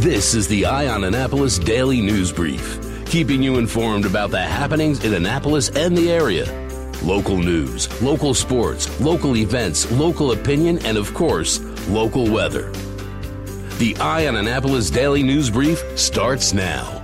This is the Eye on Annapolis Daily News Brief, keeping you informed about the happenings in Annapolis and the area. Local news, local sports, local events, local opinion, and of course, local weather. The Eye on Annapolis Daily News Brief starts now.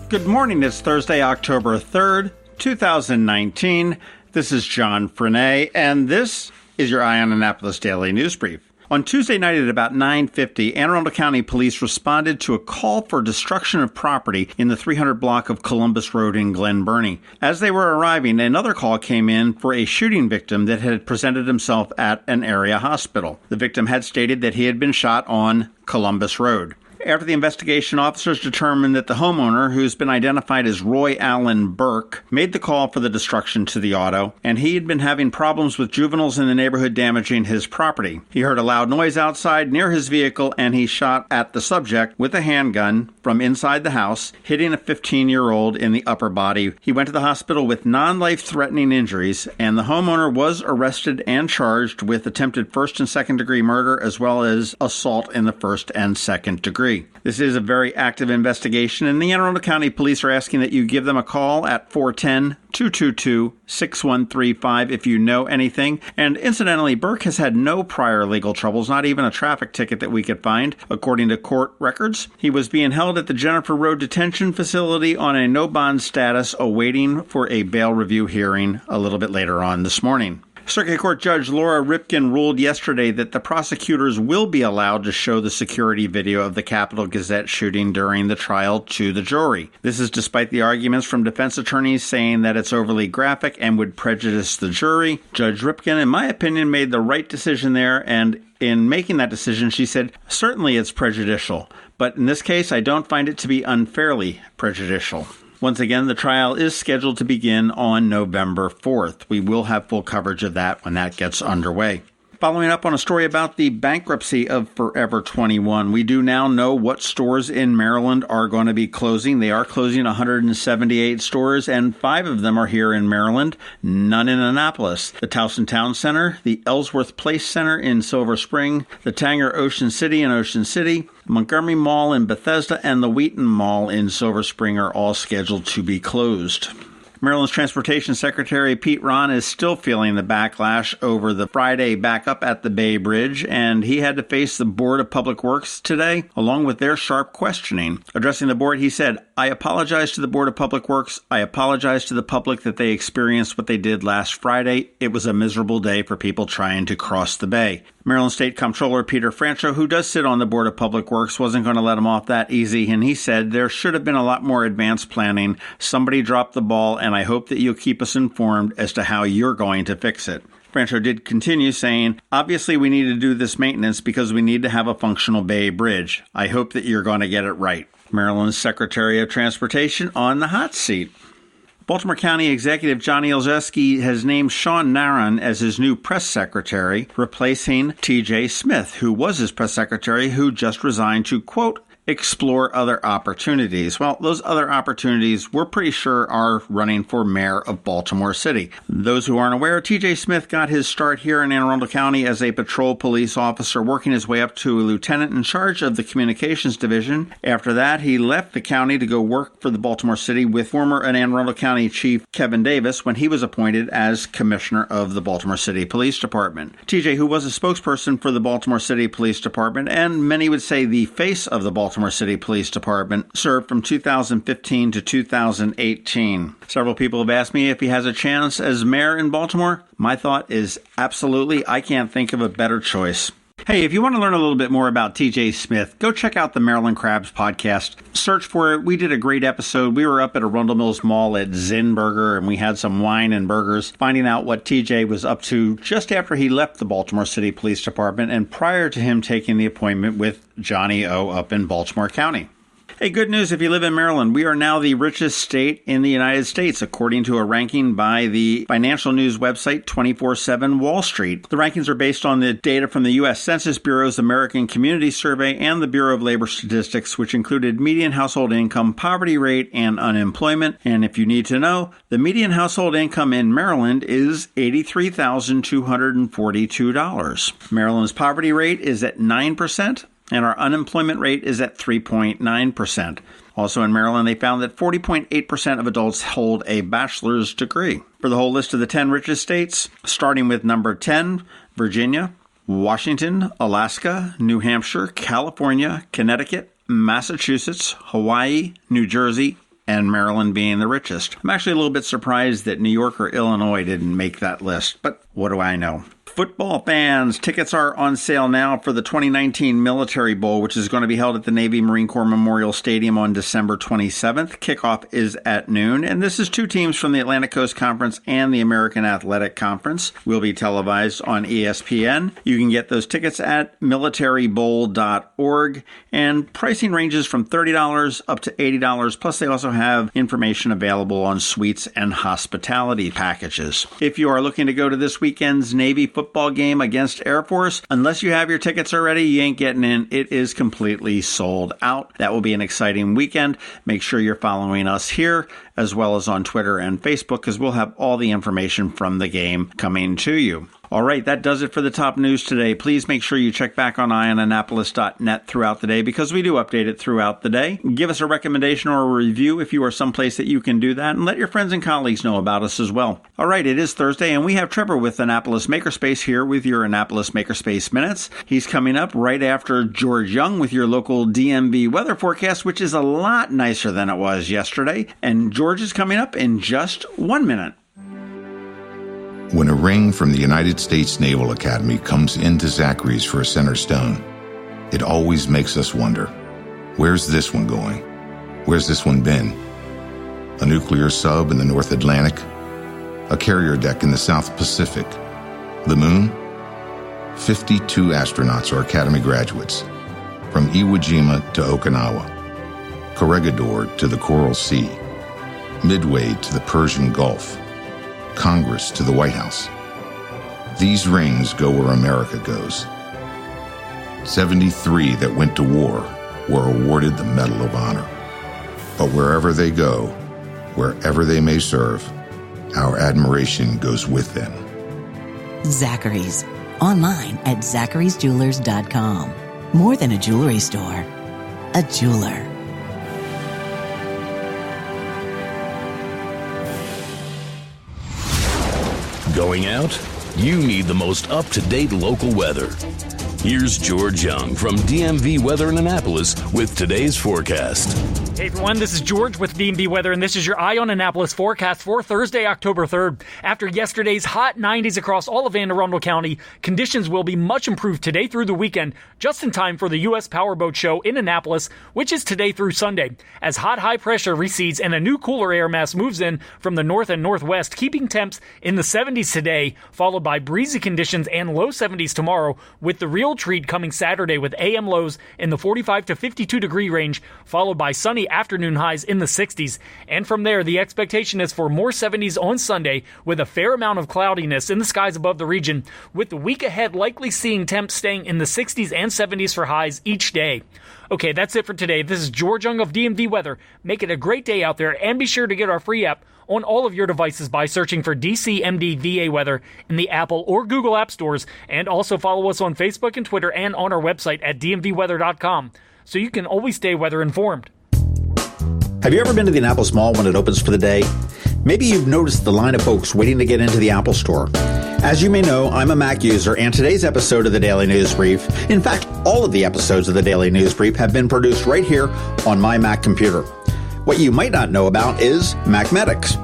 Good morning. It's Thursday, October 3rd, 2019. This is John Frenaye, and this is your Eye on Annapolis Daily News Brief. On Tuesday night at about 9:50, Anne Arundel County Police responded to a call for destruction of property in the 300 block of Columbus Road in Glen Burnie. As they were arriving, another call came in for a shooting victim that had presented himself at an area hospital. The victim had stated that he had been shot on Columbus Road. After the investigation, officers determined that the homeowner, who's been identified as Roy Allen Burke, made the call for the destruction to the auto, and he had been having problems with juveniles in the neighborhood damaging his property. He heard a loud noise outside near his vehicle, and he shot at the subject with a handgun from inside the house, hitting a 15-year-old in the upper body. He went to the hospital with non-life-threatening injuries, and the homeowner was arrested and charged with attempted first and second degree murder, as well as assault in the first and second degree. This is a very active investigation, and the Anne Arundel County Police are asking that you give them a call at 410-222-6135 if you know anything. And incidentally, Burke has had no prior legal troubles, not even a traffic ticket that we could find, according to court records. He was being held at the Jennifer Road Detention Facility on a no-bond status, awaiting for a bail review hearing a little bit later on this morning. Circuit Court Judge Laura Ripken ruled yesterday that the prosecutors will be allowed to show the security video of the Capitol Gazette shooting during the trial to the jury. This is despite the arguments from defense attorneys saying that it's overly graphic and would prejudice the jury. Judge Ripken, in my opinion, made the right decision there, and in making that decision, she said, certainly it's prejudicial, but in this case, I don't find it to be unfairly prejudicial. Once again, the trial is scheduled to begin on November 4th. We will have full coverage of that when that gets underway. Following up on a story about the bankruptcy of Forever 21, we do now know what stores in Maryland are going to be closing. They are closing 178 stores, and 5 of them are here in Maryland, none in Annapolis. The Towson Town Center, the Ellsworth Place Center in Silver Spring, the Tanger Ocean City in Ocean City, Montgomery Mall in Bethesda, and the Wheaton Mall in Silver Spring are all scheduled to be closed. Maryland's Transportation Secretary Pete Ron is still feeling the backlash over the Friday backup at the Bay Bridge, and he had to face the Board of Public Works today, along with their sharp questioning. Addressing the board, he said, "I apologize to the Board of Public Works. I apologize to the public that they experienced what they did last Friday. It was a miserable day for people trying to cross the bay." Maryland State Comptroller Peter Francho, who does sit on the Board of Public Works, wasn't going to let him off that easy, and he said there should have been a lot more advanced planning. Somebody dropped the ball, and I hope that you'll keep us informed as to how you're going to fix it. Francho did continue saying, "Obviously we need to do this maintenance because we need to have a functional Bay Bridge. I hope that you're going to get it right." Maryland's Secretary of Transportation on the hot seat. Baltimore County Executive Johnny Olszewski has named Sean Naran as his new press secretary, replacing T.J. Smith, who was his press secretary, who just resigned to, quote, explore other opportunities. Well, those other opportunities we're pretty sure are running for mayor of Baltimore City. Those who aren't aware, T.J. Smith got his start here in Anne Arundel County as a patrol police officer, working his way up to a lieutenant in charge of the communications division. After that, he left the county to go work for the Baltimore City with former Anne Arundel County Chief Kevin Davis when he was appointed as commissioner of the Baltimore City Police Department. T.J., who was a spokesperson for the Baltimore City Police Department, and many would say the face of the Baltimore City Police Department, served from 2015 to 2018. Several people have asked me if he has a chance as mayor in Baltimore. My thought is absolutely. I can't think of a better choice. Hey, if you want to learn a little bit more about T.J. Smith, go check out the Maryland Crabs podcast. Search for it. We did a great episode. We were up at Arundel Mills Mall at Zinn Burger, and we had some wine and burgers, finding out what T.J. was up to just after he left the Baltimore City Police Department and prior to him taking the appointment with Johnny O up in Baltimore County. Hey, good news if you live in Maryland. We are now the richest state in the United States, according to a ranking by the financial news website 24/7 Wall Street. The rankings are based on the data from the U.S. Census Bureau's American Community Survey and the Bureau of Labor Statistics, which included median household income, poverty rate, and unemployment. And if you need to know, the median household income in Maryland is $83,242. Maryland's poverty rate is at 9%. and our unemployment rate is at 3.9%. Also in Maryland, they found that 40.8% of adults hold a bachelor's degree. For the whole list of the 10 richest states, starting with number 10, Virginia, Washington, Alaska, New Hampshire, California, Connecticut, Massachusetts, Hawaii, New Jersey, and Maryland being the richest. I'm actually a little bit surprised that New York or Illinois didn't make that list, but what do I know? Football fans, tickets are on sale now for the 2019 Military Bowl, which is going to be held at the Navy Marine Corps Memorial Stadium on December 27th. Kickoff is at noon, and this is two teams from the Atlantic Coast Conference and the American Athletic Conference. Will be televised on ESPN. You can get those tickets at militarybowl.org, and pricing ranges from $30 up to $80, plus they also have information available on suites and hospitality packages. If you are looking to go to this weekend's Navy football game against Air Force, unless you have your tickets already, you ain't getting in. It is completely sold out. That will be an exciting weekend. Make sure you're following us here as well as on Twitter and Facebook, because we'll have all the information from the game coming to you. All right, that does it for the top news today. Please make sure you check back on eyeonannapolis.net throughout the day, because we do update it throughout the day. Give us a recommendation or a review if you are someplace that you can do that, and let your friends and colleagues know about us as well. All right, it is Thursday, and we have Trevor with Annapolis Makerspace here with your Annapolis Makerspace Minutes. He's coming up right after George Young with your local DMV weather forecast, which is a lot nicer than it was yesterday. And George is coming up in just 1 minute. When a ring from the United States Naval Academy comes into Zachary's for a center stone, it always makes us wonder, where's this one going? Where's this one been? A nuclear sub in the North Atlantic? A carrier deck in the South Pacific? The moon? 52 astronauts are Academy graduates, from Iwo Jima to Okinawa, Corregidor to the Coral Sea, Midway to the Persian Gulf, Congress to the White House. These rings go where America goes. 73 that went to war were awarded the Medal of Honor. But wherever they go, wherever they may serve, our admiration goes with them. Zachary's. Online at zacharysjewelers.com. More than a jewelry store, a jeweler. Going out? You need the most up-to-date local weather. Here's George Young from DMV Weather in Annapolis with today's forecast. Hey everyone, this is George with DMV Weather, and this is your Eye on Annapolis forecast for Thursday, October 3rd. After yesterday's hot 90s across all of Anne Arundel County, conditions will be much improved today through the weekend, just in time for the U.S. Powerboat Show in Annapolis, which is today through Sunday. As hot high pressure recedes and a new cooler air mass moves in from the north and northwest, keeping temps in the 70s today, followed by breezy conditions and low 70s tomorrow, with the real treat coming Saturday with AM lows in the 45 to 52 degree range, followed by sunny afternoon highs in the 60s. And from there, the expectation is for more 70s on Sunday, with a fair amount of cloudiness in the skies above the region, with the week ahead likely seeing temps staying in the 60s and 70s for highs each day. Okay, that's it for today. This is George Young of DMV Weather. Make it a great day out there, and be sure to get our free app on all of your devices by searching for DCMD VA Weather in the Apple or Google App Stores, and also follow us on Facebook and Twitter and on our website at dmvweather.com, so you can always stay weather informed. Have you ever been to the Annapolis Mall when it opens for the day? Maybe you've noticed the line of folks waiting to get into the Apple Store. As you may know, I'm a Mac user, and today's episode of the Daily News Brief, in fact, all of the episodes of the Daily News Brief have been produced right here on my Mac computer. What you might not know about is Macmedics.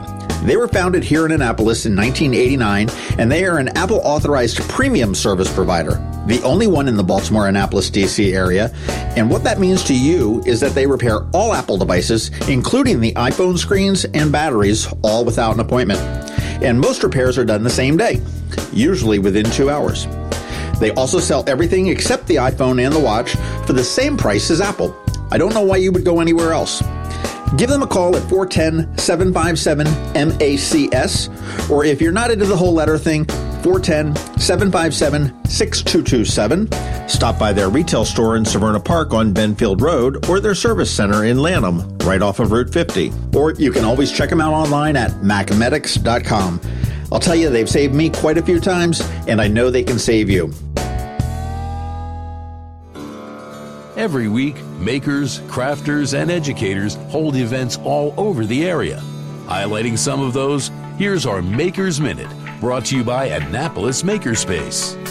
They were founded here in Annapolis in 1989, and they are an Apple-authorized premium service provider, the only one in the Baltimore, Annapolis, D.C. area. And what that means to you is that they repair all Apple devices, including the iPhone screens and batteries, all without an appointment. And most repairs are done the same day, usually within 2 hours. They also sell everything except the iPhone and the watch for the same price as Apple. I don't know why you would go anywhere else. Give them a call at 410-757-MACS, or if you're not into the whole letter thing, 410-757-6227. Stop by their retail store in Severna Park on Benfield Road, or their service center in Lanham, right off of Route 50. Or you can always check them out online at macmedics.com. I'll tell you, they've saved me quite a few times, and I know they can save you. Every week, makers, crafters, and educators hold events all over the area. Highlighting some of those, here's our Maker's Minute, brought to you by Annapolis Makerspace.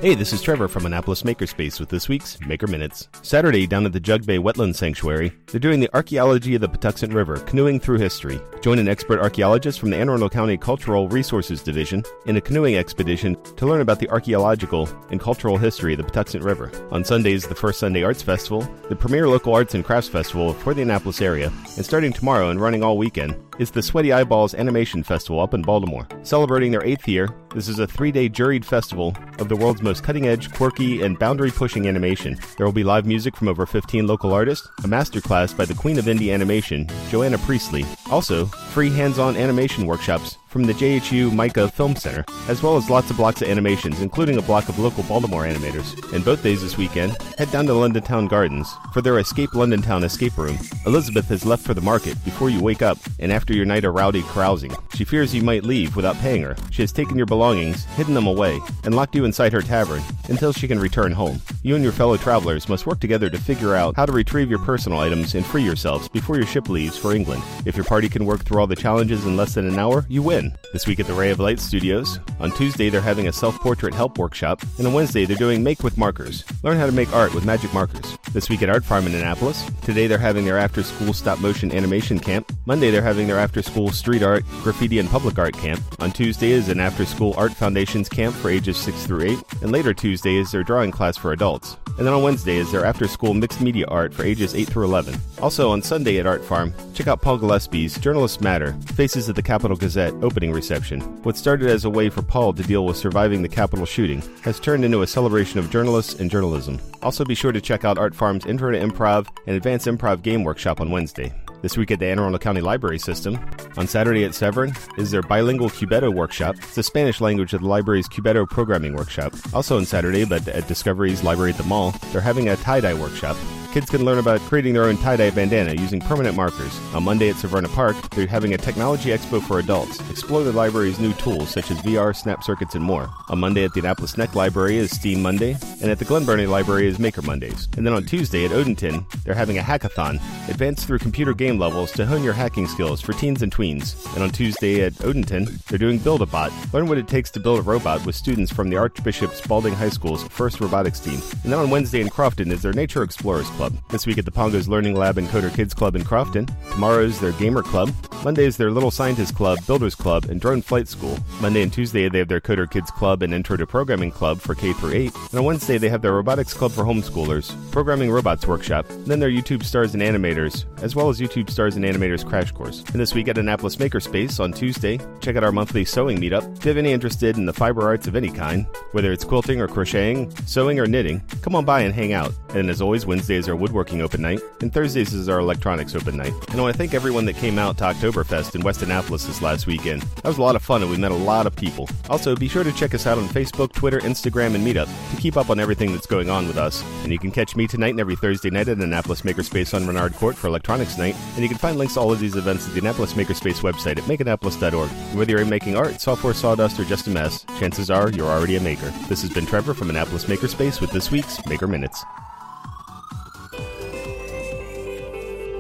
Hey, this is Trevor from Annapolis Makerspace with this week's Maker Minutes. Saturday, down at the Jug Bay Wetland Sanctuary, they're doing the Archaeology of the Patuxent River, Canoeing Through History. Join an expert archaeologist from the Anne Arundel County Cultural Resources Division in a canoeing expedition to learn about the archaeological and cultural history of the Patuxent River. On Sunday is the First Sunday Arts Festival, the premier local arts and crafts festival for the Annapolis area, and starting tomorrow and running all weekend is the Sweaty Eyeballs Animation Festival up in Baltimore. Celebrating their 8th year, this is a 3-day juried festival of the world's most cutting-edge, quirky, and boundary-pushing animation. There will be live music from over 15 local artists, a masterclass by the Queen of Indie Animation, Joanna Priestley. Also, free hands-on animation workshops from the JHU Micah Film Center, as well as lots of blocks of animations, including a block of local Baltimore animators. And both days this weekend, head down to London Town Gardens for their Escape London Town escape room. Elizabeth has left for the market before you wake up and after your night of rowdy carousing. She fears you might leave without paying her. She has taken your belongings, hidden them away, and locked you inside her tavern until she can return home. You and your fellow travelers must work together to figure out how to retrieve your personal items and free yourselves before your ship leaves for England. If your party can work through all the challenges in less than an hour, you win. This week at the Ray of Light Studios, on Tuesday they're having a self-portrait help workshop, and on Wednesday they're doing Make with Markers. Learn how to make art with magic markers. This week at Art Farm in Annapolis, today they're having their after-school stop-motion animation camp. Monday they're having their after-school street art, graffiti, and public art camp. On Tuesday is an after-school art foundations camp for ages 6 through 8, and later Tuesday is their drawing class for adults. And then on Wednesday is their after-school mixed media art for ages 8 through 11. Also on Sunday at Art Farm, check out Paul Gillespie's Journalists Matter, Faces of the Capitol Gazette opening reception. What started as a way for Paul to deal with surviving the Capitol shooting has turned into a celebration of journalists and journalism. Also be sure to check out Art Farm's Intro to Improv and Advanced Improv game workshop on Wednesday. This week at the Anne Arundel County Library System, on Saturday at Severn, is their bilingual Cubeto workshop. It's the Spanish language of the library's Cubeto programming workshop. Also on Saturday, but at Discovery's Library at the Mall, they're having a tie-dye workshop. Kids can learn about creating their own tie-dye bandana using permanent markers. On Monday at Severna Park, they're having a technology expo for adults. Explore the library's new tools such as VR, snap circuits, and more. On Monday at the Annapolis Neck Library is STEAM Monday, and at the Glen Burnie Library is Maker Mondays. And then on Tuesday at Odenton, they're having a hackathon. Advance through computer game levels to hone your hacking skills for teens and tweens. And on Tuesday at Odenton, they're doing Build-A-Bot. Learn what it takes to build a robot with students from the Archbishop Spalding High School's first robotics team. And then on Wednesday in Crofton is their Nature Explorers Club. This week at the Pongo's Learning Lab and Coder Kids Club in Crofton. Tomorrow is their Gamer Club. Monday is their Little Scientist Club, Builders Club, and Drone Flight School. Monday and Tuesday they have their Coder Kids Club and Intro to Programming Club for K through 8. And on Wednesday they have their Robotics Club for homeschoolers, Programming Robots Workshop, and then their YouTube Stars and Animators, as well as YouTube Stars and Animators Crash Course. And this week at Annapolis Makerspace on Tuesday, check out our monthly sewing meetup. If you have any interested in the fiber arts of any kind, whether it's quilting or crocheting, sewing or knitting, come on by and hang out. And as always, Wednesday is our woodworking open night, and Thursdays is our electronics open night. And I want to thank everyone that came out to Oktoberfest in West Annapolis this last weekend. That was a lot of fun and we met a lot of people. Also, be sure to check us out on Facebook, Twitter, Instagram, and Meetup to keep up on everything that's going on with us. And you can catch me tonight and every Thursday night at Annapolis Makerspace on Renard Court for Electronics Night, and you can find links to all of these events at the Annapolis Makerspace website at makeannapolis.org. And whether you're making art, software, sawdust, or just a mess, chances are you're already a maker. This has been Trevor from Annapolis Makerspace with this week's Maker Minutes.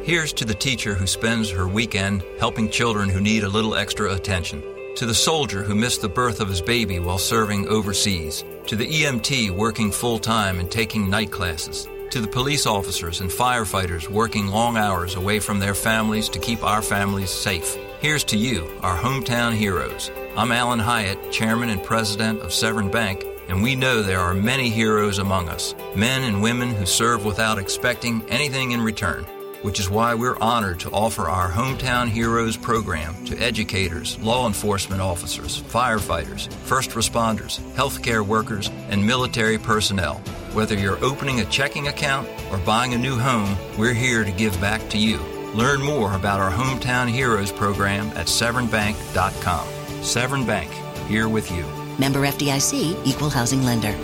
Here's to the teacher who spends her weekend helping children who need a little extra attention. To the soldier who missed the birth of his baby while serving overseas. To the EMT working full-time and taking night classes. To the police officers and firefighters working long hours away from their families to keep our families safe. Here's to you, our hometown heroes. I'm Alan Hyatt, Chairman and President of Severn Bank, and we know there are many heroes among us. Men and women who serve without expecting anything in return. Which is why we're honored to offer our Hometown Heroes program to educators, law enforcement officers, firefighters, first responders, healthcare workers, and military personnel. Whether you're opening a checking account or buying a new home, we're here to give back to you. Learn more about our Hometown Heroes program at severnbank.com. Severn Bank, here with you. Member FDIC, Equal Housing Lender.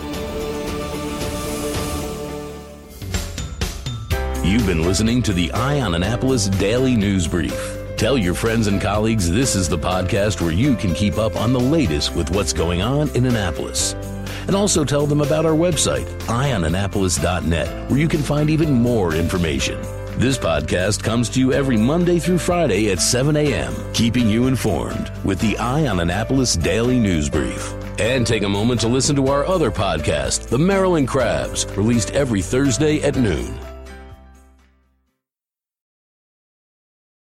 You've been listening to the Eye on Annapolis Daily News Brief. Tell your friends and colleagues this is the podcast where you can keep up on the latest with what's going on in Annapolis. And also tell them about our website, eyeonannapolis.net, where you can find even more information. This podcast comes to you every Monday through Friday at 7 a.m., keeping you informed with the Eye on Annapolis Daily News Brief. And take a moment to listen to our other podcast, The Maryland Crabs, released every Thursday at noon.